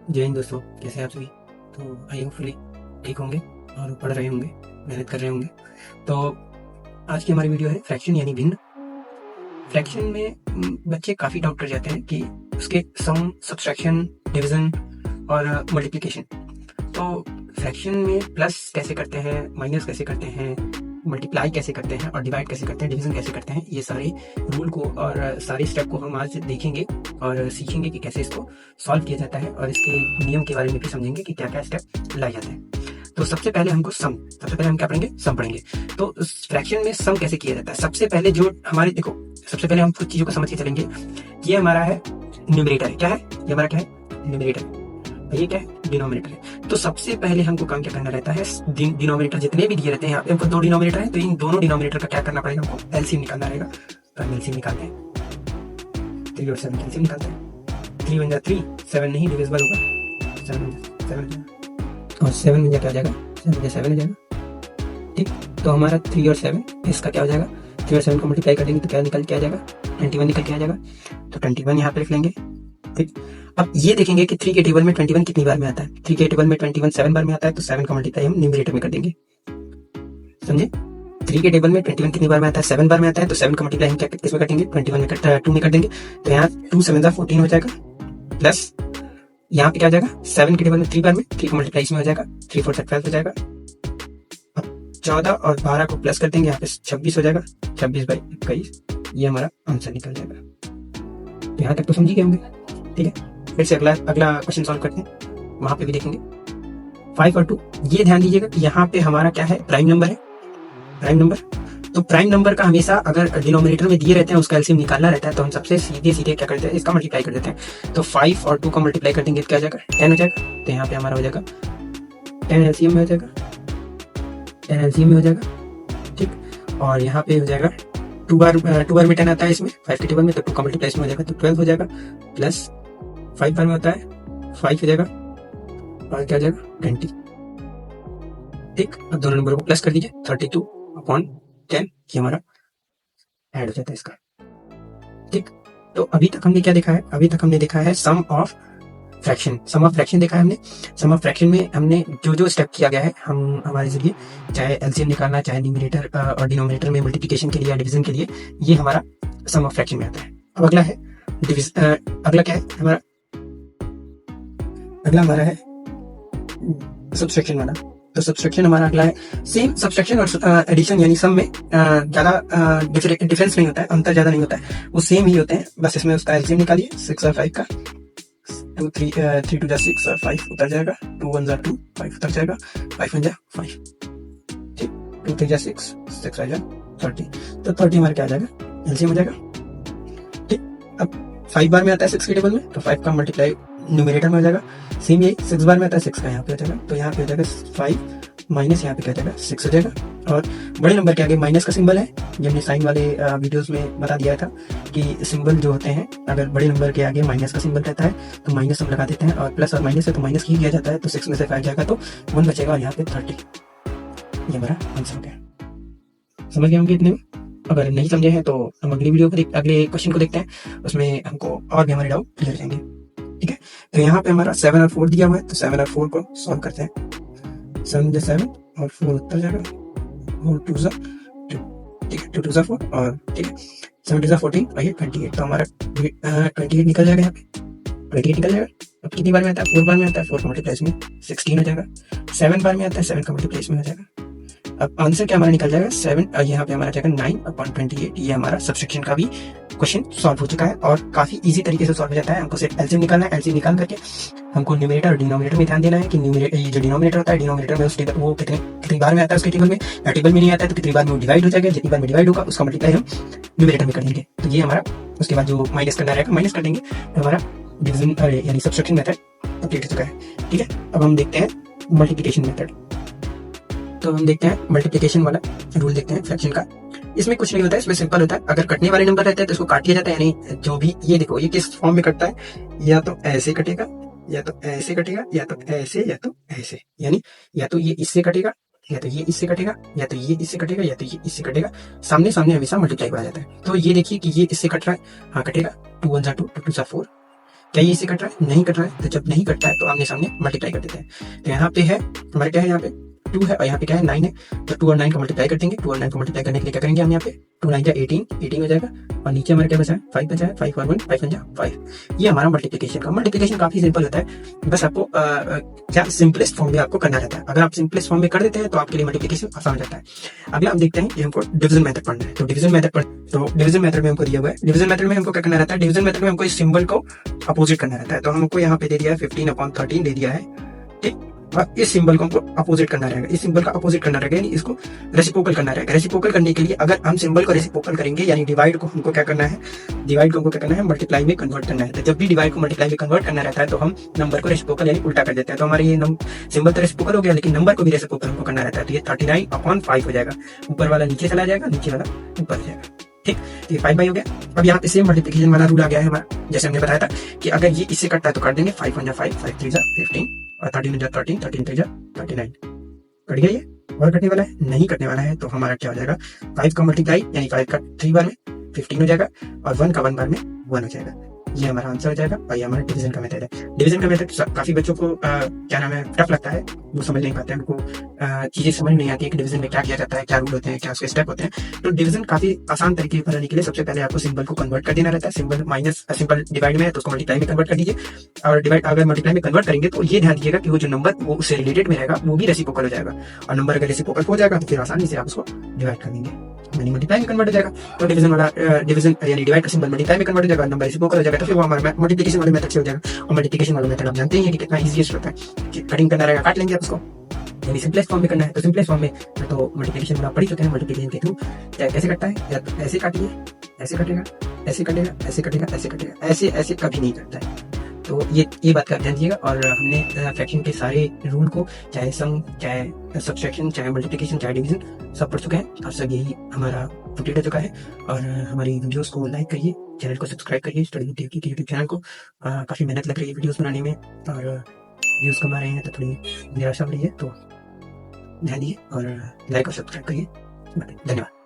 जय हिंद दोस्तों, कैसे हैं आप सभी। तो आई होपफुली ठीक होंगे और पढ़ रहे होंगे, मेहनत कर रहे होंगे। तो आज की हमारी वीडियो है फ्रैक्शन यानी भिन्न। फ्रैक्शन में बच्चे काफ़ी डाउट कर जाते हैं कि उसके सम, सब्सट्रैक्शन, डिवीजन और मल्टीप्लिकेशन। तो फ्रैक्शन में प्लस कैसे करते हैं, माइनस कैसे करते हैं, मल्टीप्लाई कैसे करते हैं और डिवाइड कैसे करते हैं, डिवीजन कैसे करते हैं, ये सारे रूल को और सारे स्टेप को हम आज देखेंगे और सीखेंगे कि कैसे इसको सॉल्व किया जाता है और इसके नियम के बारे में भी समझेंगे कि क्या क्या स्टेप लाए जाते हैं। तो सबसे पहले हम क्या पढ़ेंगे, सम पढ़ेंगे। तो फ्रैक्शन में सम कैसे किया जाता है। सबसे पहले जो हमारे देखो, सबसे पहले हम कुछ चीजों को समझ के चलेंगे। ये हमारा है न्यूमरेटर है, क्या है ये हमारा, क्या है न्यूमरेटर, ये क्या है डिनोमिनेटर है। तो सबसे पहले हमको काम क्या करना रहता है, डिनोमिनेटर जितने भी दिए रहते हैं, यहाँ पे हमको दो डिनोमिनेटर है तो इन दोनों डिनोमिनेटर का क्या करना पड़ेगा, हमको एलसीएम निकालना रहेगा। तो हम एलसीएम निकालते हैं, 3 और 7 का एलसीएम निकालते हैं। 3 बन जाए 3, 7 नहीं डिविजिबल होगा, 7 और 7 बन जाए क्या हो जाएगा, 7 हो जाएगा। ठीक, तो हमारा 3 और 7 इसका क्या हो जाएगा, 3 और 7 को मल्टीप्लाई कर देंगे तो क्या निकल के आ जाएगा, 21 निकल के आ जाएगा। तो 21 यहाँ पे लिख लेंगे। ठीक, अब ये देखेंगे कि 3 के टेबल में 21 कितनी बार में आता है। 3 के टेबल में 21 7 बार में आता है, तो 7 का मल्टीप्लाई हम न्यूमरेटर में कर देंगे। समझे, 3 के टेबल में 21 कितनी बार में आता है, 7 बार में आता है, तो 7 का मल्टीप्लाई हम क्या किसमें कटेंगे, 21 में 2 में कर देंगे। तो यहाँ 2 7 14 हो जाएगा, प्लस यहाँ पे क्या हो जाएगा, 7 के टेबल में 3 बार में, 3 का मल्टीप्लाई इसमें हो जाएगा, 3 4 12 हो जाएगा। अब 14 और 12 को प्लस कर देंगे, यहाँ पे 26 हो जाएगा, 26/21, ये हमारा आंसर निकल जाएगा। तो यहाँ तक तो समझ गए होंगे। ठीक है, फिर से अगला क्वेश्चन सॉल्व करते हैं, वहां पे भी देखेंगे 5 और 2। ये ध्यान दीजिएगा कि यहाँ पे हमारा क्या है, प्राइम नंबर है, प्राइम नंबर। तो प्राइम नंबर का हमेशा अगर डिनोमिनेटर में दिए रहते हैं उसका एलसीएम निकालना रहता है, तो हम सबसे सीधे क्या करते हैं, इसका मल्टीप्लाई कर देते हैं। तो 5 और 2 का मल्टीप्लाई कर देंगे तो क्या हो जाएगा, 10 हो जाएगा। तो यहाँ पे हमारा हो जाएगा 10 एलसीएम में हो जाएगा, 10 एलसीएम में हो जाएगा। ठीक, और यहाँ पे हो जाएगा 2 बार में 10 आता है इसमें, 5 के टेबल में, तो 2 का मल्टीप्लाई इसमें हो जाएगा, तो 12 हो जाएगा। प्लस 5 बार में होता है 5 हो जाएगा, और क्या हो जाएगा 20। ठीक, अब दोनों नंबरों को प्लस कर दीजिए, 32/10, ये हमारा ऐड हो जाता है इसका। ठीक, तो अभी तक हमने क्या देखा है, अभी तक हमने देखा है sum of fraction. Sum of fraction देखा है हमने। सम ऑफ फ्रैक्शन में हमने जो स्टेप किया गया है हम हमारे जरिए, चाहे एलसीएम निकालना, चाहे न्यूमरेटर और डिनोमिनेटर में मल्टीप्लिकेशन के लिए या डिवीजन के लिए, ये हमारा सम ऑफ फ्रैक्शन में आता है। अब अगला है अगला क्या है हमारा, अगला हमारा है सब्सट्रैक्शन वाला। तो सब्सट्रैक्शन हमारा अगला है। सेम सब्सट्रैक्शन और एडिशन यानी सम में ज्यादा डिफरेंस नहीं होता है, अंतर ज्यादा नहीं होता है, वो सेम ही होते हैं। बस इसमें उसका एलसीएम निकालिए, 6 और 5 का, 3 2 जा 6 और 5 उतर जाएगा, 2 1 जा 2, 5 उतर जाएगा, 5 1 जा 5। ठीक, 2 3 जा 6, 6 5 जा 30, तो 30 हमारा क्या आ जाएगा, एलसीएम हो जाएगा। ठीक, अब 5 बार में आता है 6 के टेबल में, तो 5 का मल्टीप्लाई न्यूमरेटर में हो जाएगा। सेम यही 6 बार में आता है 6 का यहाँ पे हो जाएगा, तो यहाँ पे हो जाएगा 5 माइनस यहाँ पे क्या हो जाएगा 6 हो जाएगा। और बड़े नंबर के आगे माइनस का सिंबल है, ये हमने साइन वाले वीडियोस में बता दिया था कि सिंबल जो होते हैं, अगर बड़े नंबर के आगे माइनस का सिंबल रहता है तो माइनस हम लगा देते हैं, और प्लस और माइनस है तो माइनस ही दिया जाता है। तो 6 में से 5 जाएगा तो 1 बचेगा, और यहाँ पे 30, ये हमारा आंसर हो गया। समझ गए होंगे इतने में। अगर नहीं समझे हैं तो हम अगली वीडियो को अगले क्वेश्चन को देखते हैं, उसमें हमको और भी हमारे डाउट क्लियर हो जाएंगे। ठीक है, तो यहाँ पे हमारा 7 और 4 दिया हुआ है, तो 7 और 4 को सॉल्व करते हैं। 7 जा 7 और 4 उत्तर जाएगा, और 2 जा 2, ठीक है, 2 2 जा 4, और ठीक है 7 2 जा 14 और ये 28, तो हमारा 28 निकल जाएगा, यहाँ पे 28 निकल जाएगा। अब कितनी बार में आता है, 4 बार में आता है, 4 का मल्टीप्लाई में 16 हो जाएगा। 7 बार में आता है, 7 का मल्टीप्लाई में हो जाएगा। अब आंसर क्या हमारा निकल जाएगा 7, और यहाँ पे हमारा जाएगा 9/28। ये हमारा सब्सट्रैक्शन का भी क्वेश्चन सॉल्व हो चुका है, और काफी इजी तरीके से सॉल्व हो जाता है। हमको सिर्फ एलसीएम निकालना है, एलसीएम निकाल करके हमको न्यूमरेटर और डिनोमिनेटर में ध्यान देना है कि ये जो डिनोमिनेटर होता है, डिनोमिनेटर में उस वो कितनी बार में आता है उसके टेबल में, या टेबल में नहीं आता है तो कितनी बार में वो डिवाइड हो जाएगा, जितनी बार में डिवाइड होगा उसका मल्टीप्लाई हम न्यूमरेटर में कर देंगे। तो ये हमारा, उसके बाद जो माइनस करना रहेगा माइनस कर देंगे, तो हमारा डिवीजन यानी सब्सट्रैक्शन मेथड कंप्लीट हो चुका है। ठीक है, अब हम देखते हैं मल्टीप्लिकेशन मेथड। तो हम देखते हैं मल्टीप्लिकेशन वाला रूल देखते हैं फ्रैक्शन का। इसमें कुछ नहीं होता है, इसमें सिंपल होता है। अगर कटने वाले नंबर रहते हैं तो इसको काट दिया जाता है, यानी जो भी ये देखो ये किस फॉर्म में कटता है, या तो ऐसे कटेगा, या तो ऐसे कटेगा, या तो ऐसे, या तो ऐसे, यानी या तो ये इससे कटेगा, या तो ये इससे कटेगा, या तो ये इससे कटेगा, या तो ये इससे कटेगा। सामने सामने हमेशा मल्टीप्लाई बढ़ा जाता है। तो ये देखिए कि ये इससे कट रहा है, हाँ कटेगा, 2 1 जा 2, 2 2 जा 4, क्या ये इससे कट रहा है? नहीं कट रहा है। तो जब नहीं कटता है तो आमने सामने मल्टीप्लाई कर देते हैं। तो यहाँ पे है हमारे क्या है, यहाँ पे 2 है और यहाँ पे क्या है 9 है। तो 2 और 9 का मल्टीप्लाई कर देंगे। 2 और 9 को मल्टीप्लाई करने के लिए क्या करेंगे हम यहाँ पे 2 9 जा 18 हो जाएगा और नीचे हमारे क्या बचा है 5 बचा है। 5 और 1 5 जा 5। ये हमारा मल्टीप्लिकेशन का। मल्टीप्लिकेशन काफी सिंपल होता है, बस आपको क्या सिंपलेस्ट फॉर्म में आपको करना रहता है। अगर आप सिंपलेस्ट फॉर्म में कर देते हैं तो आपके लिए मल्टीप्लिकेशन आसान हो जाता है। अगला हम देखते हैं कि हमको डिवीजन मेथड पढ़ना है। तो डिवीजन मेथड में हमको दिया हुआ है। डिवीजन मेथड में हमको क्या करना रहता है, डिवीजन मेथड में हमको इस सिंबल को अपोजिट करना रहता है। तो हमको यहाँ पे दे दिया है 15/13 दे दिया है, ठीक। और इस सिंबल को हमको अपोजिट करना रहेगा। इस सिंबल का अपोजिट करना रहेगा, यानी इसको रेसिप्रोकल करना रहेगा। रेसिप्रोकल करने के लिए अगर हम सिंबल को रेसिप्रोकल करेंगे, यानी डिवाइड को हमको क्या करना है, डिवाइड को हमको क्या करना है, मल्टीप्लाई में कन्वर्ट करना है। तो जब भी डिवाइड को मल्टीप्लाई में कन्वर्ट करना रहता है तो हम नंबर को रेसिप्रोकल यानी उल्टा कर देते हैं। तो हमारे ये सिंबल तो रेसिप्रोकल हो गया, लेकिन नंबर को भी रेसिप्रोकल हमको करना रहता है। तो ये 39/5 हो जाएगा। ऊपर वाला नीचे चला जाएगा, नीचे वाला ऊपर जाएगा, ठीक। तो ये 5 हो गया। अब यहाँ पे सेम मल्टीप्लिकेशन वाला रूल आ गया है हमारा, जैसे हमने बताया था कि अगर ये इससे कटता है तो काट देंगे। 5 1 जा 5, 5 3 जा 15 और 13 जा 13, 13 3 जा 39। कट गया ये, और कटने वाला है नहीं कटने वाला है। तो हमारा क्या हो जाएगा, 5 का मल्टीप्लाई यानी 5 का 3 बार में 15 हो जाएगा और 1 का 1 बार में 1 हो जाएगा। ये हमारा आंसर हो जाएगा। और ये हमारा डिवीजन का मेथड है। डिवीजन का मेथड काफी बच्चों को क्या नाम है टफ लगता है, वो समझ नहीं पाते हैं, उनको चीजें समझ नहीं आती है कि डिवीजन में क्या किया जाता है, क्या रूल होते हैं, क्या उसके स्टेप होते हैं। तो डिवीजन काफी आसान तरीके से बनाने के लिए सबसे पहले आपको सिंबल को कन्वर्ट कर देना रहता है। सिंबल डिवाइड में है तो उसको मल्टीप्लाई में कन्वर्ट कर दीजिए, और डिवाइड अगर मल्टीप्लाई में कन्वर्ट करेंगे तो ये ध्यान दीजिएगा कि वो जो नंबर वो उससे रिलेटेड में रहेगा वो भी रेसिप्रोकल हो जाएगा। और नंबर अगर रेसिप्रोकल हो जाएगा तो फिर आसानी से आप उसको डिवाइड कर देंगे, यानी मल्टीप्लाई में कन्वर्ट हो जाएगा। तो डिवीजन यानी डिवाइड का सिंबल मल्टीप्लाई में कन्वर्ट हो जाएगा, नंबर रेसिप्रोकल हो जाएगा। तो फिर वो हमारा मल्टीप्लिकेशन वाले मेथड से हो जाएगा। और मल्टीप्लिकेशन वाला मेथड आप जानते ही हैं कि कितना इजीएस्ट होता है। कटिंग करना रहेगा, काट लेंगे आप उसको। यदि सिंपलेस्ट फॉर्म में करना है तो सिंपलेस्ट फॉर्म में तो मल्टीप्लिकेशन आप पढ़ चुके हैं। मल्टीप्लिकेशन के थ्रू चाहे कैसे कटता है, या तो ऐसे काटिए, ऐसे कटेगा, ऐसे कटेगा, ऐसे कटेगा, ऐसे कटेगा, ऐसे कभी नहीं कटता है। तो ये बात का ध्यान दीजिएगा। और हमने फ्रैक्शन के सारे रूल को, चाहे सम, चाहे सब्ट्रैक्शन, चाहे मल्टीप्लिकेशन, चाहे डिवीजन, सब पढ़ चुके हैं। और सब यही हमारा कंप्लीट हो चुका है। और हमारी वीडियोस को लाइक करिए, चैनल को सब्सक्राइब करिए। स्टडी विद देवकी के यूट्यूब चैनल को काफ़ी मेहनत लग रही है वीडियोस बनाने में, और व्यूज़ कमा रहे हैं तो थोड़ी निराशा हो रही है। तो ध्यान दिए और लाइक और सब्सक्राइब करिए। धन्यवाद।